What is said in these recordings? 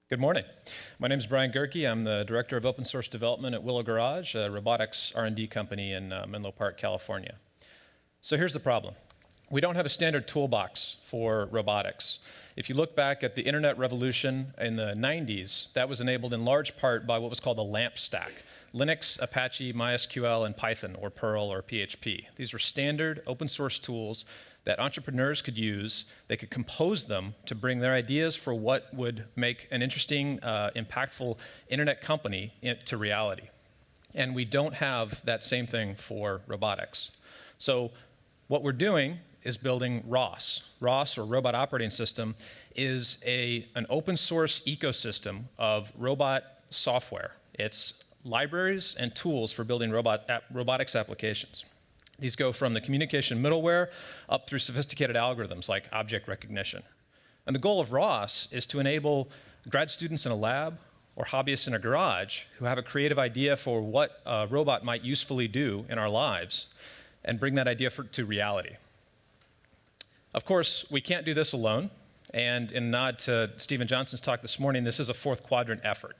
Good morning. My name is Brian Gerkey. I'm the Director of Open Source Development at Willow Garage, a robotics R&D company in Menlo Park, California. So here's the problem. We don't have a standard toolbox for robotics. If you look back at the internet revolution in the 90s, that was enabled in large part by what was called the LAMP stack: Linux, Apache, MySQL, and Python, or Perl, or PHP. These were standard open source tools that entrepreneurs could use. They could compose them to bring their ideas for what would make an interesting, impactful internet company to reality. And we don't have that same thing for robotics. So what we're doing is building ROS. ROS, or Robot Operating System, is an open source ecosystem of robot software. It's libraries and tools for building robotics applications. These go from the communication middleware up through sophisticated algorithms like object recognition. And the goal of ROS is to enable grad students in a lab or hobbyists in a garage who have a creative idea for what a robot might usefully do in our lives and bring that idea to reality. Of course, we can't do this alone. And in nod to Stephen Johnson's talk this morning, this is a fourth quadrant effort.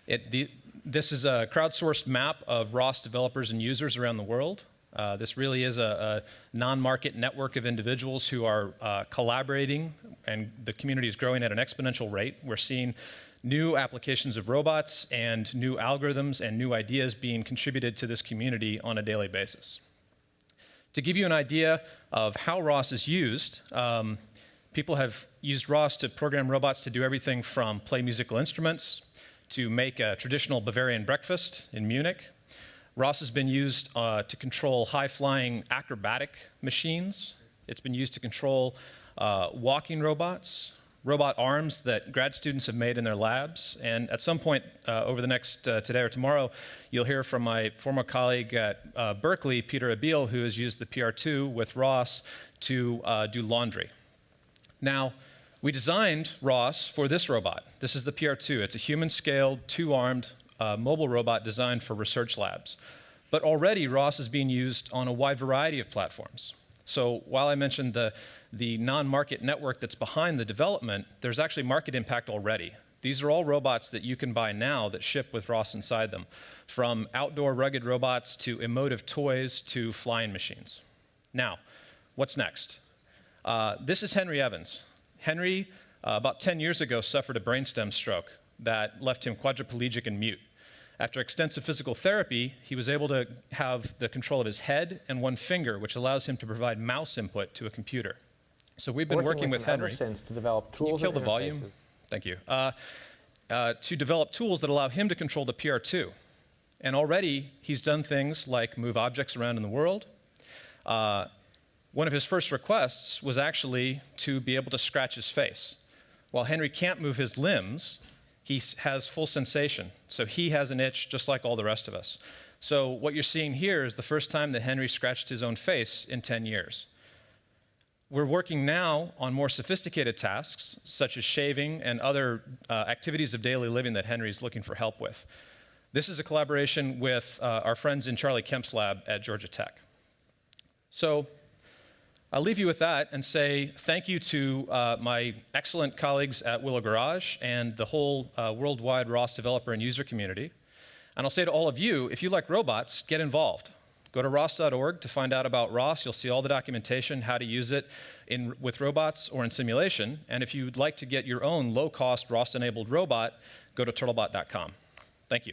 This is a crowdsourced map of ROS developers and users around the world. This really is a non-market network of individuals who are collaborating, and the community is growing at an exponential rate. We're seeing new applications of robots and new algorithms and new ideas being contributed to this community on a daily basis. To give you an idea of how ROS is used, people have used ROS to program robots to do everything from play musical instruments to make a traditional Bavarian breakfast in Munich. ROS has been used to control high-flying acrobatic machines. It's been used to control walking robots, robot arms that grad students have made in their labs. And at some point over the next today or tomorrow, you'll hear from my former colleague at Berkeley, Peter Abil, who has used the PR2 with ROS to do laundry. Now, we designed ROS for this robot. This is the PR2. It's a human-scaled, two-armed mobile robot designed for research labs. But already ROS is being used on a wide variety of platforms. So while I mentioned the non-market network that's behind the development, there's actually market impact already. These are all robots that you can buy now that ship with ROS inside them, from outdoor rugged robots to emotive toys to flying machines. Now, what's next? This is Henry Evans. Henry, about 10 years ago, suffered a brainstem stroke that left him quadriplegic and mute. After extensive physical therapy, he was able to have the control of his head and one finger, which allows him to provide mouse input to a computer. So we've been working with Henry to develop tools. Can you kill the volume? Thank you. To develop tools that allow him to control the PR2. And already he's done things like move objects around in the world. One of his first requests was actually to be able to scratch his face. While Henry can't move his limbs, he has full sensation. So he has an itch just like all the rest of us. So what you're seeing here is the first time that Henry scratched his own face in 10 years. We're working now on more sophisticated tasks, such as shaving and other activities of daily living that Henry's looking for help with. This is a collaboration with our friends in Charlie Kemp's lab at Georgia Tech. So I'll leave you with that and say thank you to my excellent colleagues at Willow Garage and the whole worldwide ROS developer and user community. And I'll say to all of you, if you like robots, get involved. Go to ros.org to find out about ROS. You'll see all the documentation, how to use it with robots or in simulation. And if you'd like to get your own low-cost ROS-enabled robot, go to turtlebot.com. Thank you.